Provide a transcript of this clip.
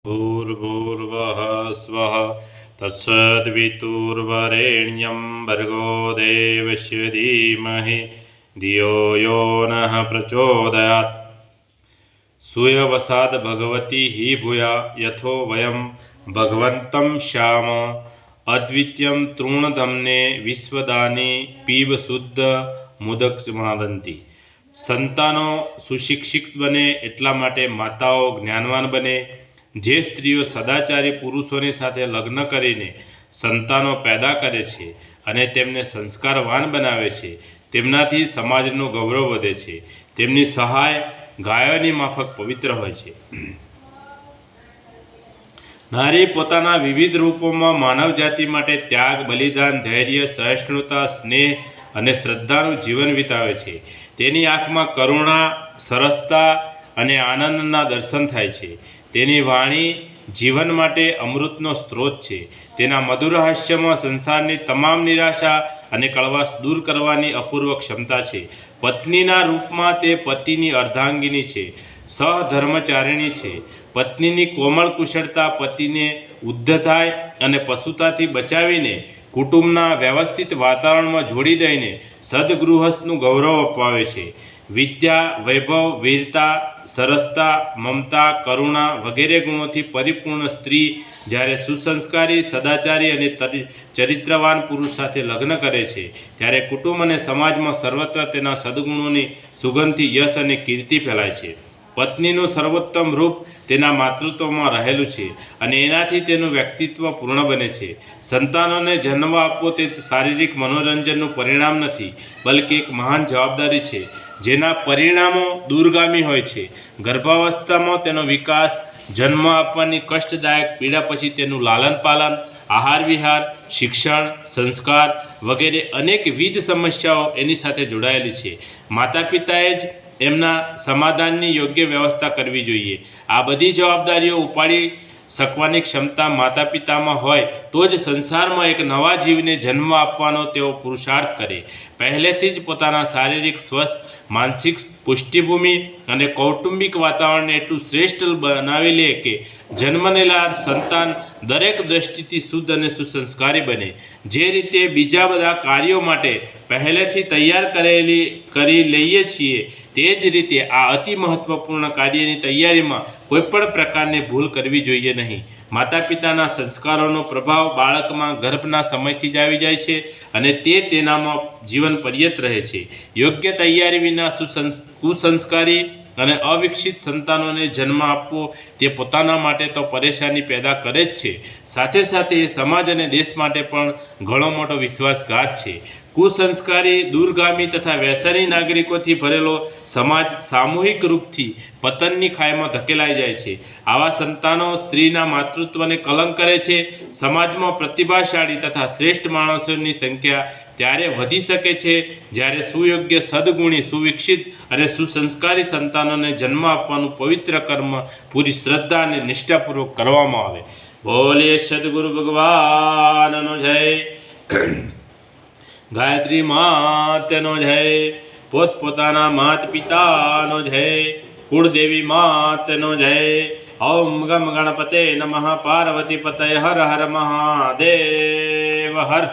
भूर्भुवः स्वः तत्सद्वितुर्वरेण्यं भर्गो देवस्य धीमहि धियो यो नः प्रचोदयात्। सूयवसाद भगवती हि भूया यथो वयं भगवन्तं श्याम अद्वितीयं तृणधमने विश्वदानी पीब शुद्ध मुदकमादंती। संतानो सुशिक्षित बने એટલા માટે માતાઓ જ્ઞાનવાન બને। જે સ્ત્રીઓ સદાચારી પુરુષોની સાથે લગ્ન કરીને સંતાનો પેદા કરે છે અને તેમને સંસ્કારવાન બનાવે છે તેમનાથી સમાજનું ગૌરવ વધે છે। તેમની સહાય ગાયોની માફક પવિત્ર હોય છે। નારી પોતાના વિવિધ રૂપોમાં માનવ જાતિ માટે ત્યાગ, બલિદાન, ધૈર્ય, સહિષ્ણુતા, સ્નેહ અને શ્રદ્ધાનું જીવન વિતાવે છે। તેની આંખમાં કરુણા, સરસતા અને આનંદના દર્શન થાય છે। તેની વાણી જીવન માટે અમૃતનો સ્ત્રોત છે। તેના મધુર હાસ્યમાં સંસારની તમામ નિરાશા અને કળવાશ દૂર કરવાની અપૂર્વ ક્ષમતા છે। પત્નીના રૂપમાં તે પતિની અર્ધાંગિની છે, સહધર્મચારિણી છે। પત્નીની કોમળ કુશળતા પતિને ઉદ્ધતાય અને પશુતાથી બચાવીને કુટુંબના વ્યવસ્થિત વાતાવરણમાં જોડી દઈને સદગૃહસ્થનું ગૌરવ અપાવે છે। વિદ્યા, વૈભવ, વીરતા, સરસતા, મમતા, કરુણા વગેરે ગુણોથી પરિપૂર્ણ સ્ત્રી જ્યારે સુસંસ્કારી, સદાચારી અને ચરિત્રવાન પુરુષ સાથે લગ્ન કરે છે ત્યારે કુટુંબ અને સમાજમાં સર્વત્ર તેના સદગુણોની સુગંધથી યશ અને કીર્તિ ફેલાય છે। પત્નીનું સર્વોત્તમ રૂપ તેના માતૃત્વમાં રહેલું છે અને એનાથી તેનું વ્યક્તિત્વ પૂર્ણ બને છે। સંતાનોને જન્મ આપવો તે શારીરિક મનોરંજનનું પરિણામ નથી, બલ્કિ એક મહાન જવાબદારી છે જેના પરિણામો દૂરગામી હોય છે। ગર્ભાવસ્થામાં તેનો વિકાસ, જન્મ આપવાની કષ્ટદાયક પીડા પછી તેનું લાલન પાલન, આહાર વિહાર, શિક્ષણ, સંસ્કાર વગેરે અનેકવિધ સમસ્યાઓ એની સાથે જોડાયેલી છે। માતા પિતાએ જ એમના સમાધાનની યોગ્ય વ્યવસ્થા કરવી જોઈએ। આ બધી જવાબદારીઓ ઉપાડી શકવાની ક્ષમતા માતા પિતામાં હોય તો જ સંસારમાં એક નવા જીવને જન્મ આપવાનો તેઓ પુરુષાર્થ કરે। પહેલેથી જ પોતાના શારીરિક સ્વસ્થ, માનસિક પુષ્ટિભૂમિ અને કૌટુંબિક વાતાવરણને એટલું શ્રેષ્ઠ બનાવી લે કે જન્મનેલા સંતાન દરેક દ્રષ્ટિથી શુદ્ધ અને સુસંસ્કારી બને। જે રીતે બીજા બધા કાર્યો માટે પહેલેથી તૈયાર કરી લઈએ છીએ તે જ રીતે આ અતિ મહત્ત્વપૂર્ણ કાર્યની તૈયારીમાં કોઈપણ પ્રકારની ભૂલ કરવી જોઈએ નહીં। માતા પિતાના સંસ્કારોનો પ્રભાવ બાળકમાં ગર્ભના સમયથી જ આવી જાય છે અને તે તેનામાં જીવન પર્યંત રહે છે। યોગ્ય તૈયારી વિના કુસંસ્કારી અને અવિકસિત સંતાનોને જન્મ આપવો તે પોતાના માટે તો પરેશાની પેદા કરે જ છે, સાથે સાથે એ સમાજ અને દેશ માટે પણ ઘણો મોટો વિશ્વાસઘાત છે। કુસંસ્કારી, દૂરગામી તથા વ્યસની નાગરિકોથી ભરેલો સમાજ સામૂહિક રૂપથી પતનની ખાઈમાં ધકેલાઈ જાય છે। આવા સંતાનો સ્ત્રીના માતૃત્વને કલંક કરે છે। સમાજમાં પ્રતિભાશાળી તથા શ્રેષ્ઠ માણસોની સંખ્યા ત્યારે વધી શકે છે જ્યારે સુયોગ્ય, સદગુણી, સુવિકસિત અને સુસંસ્કારી સંતાનોને જન્મ આપવાનું પવિત્ર કર્મ પૂરી શ્રદ્ધા અને નિષ્ઠાપૂર્વક કરવામાં આવે। બોલીએ સદગુરુ ભગવાનનો જય। ગાયત્રી માતનો જય, પોતપોતાના માત પિતાનો જય, કુળદેવી માતનો જય। ઓમ ગમ ગણપતે નમઃ, પાર્વતી પતય હર હર મહાદેવ હર।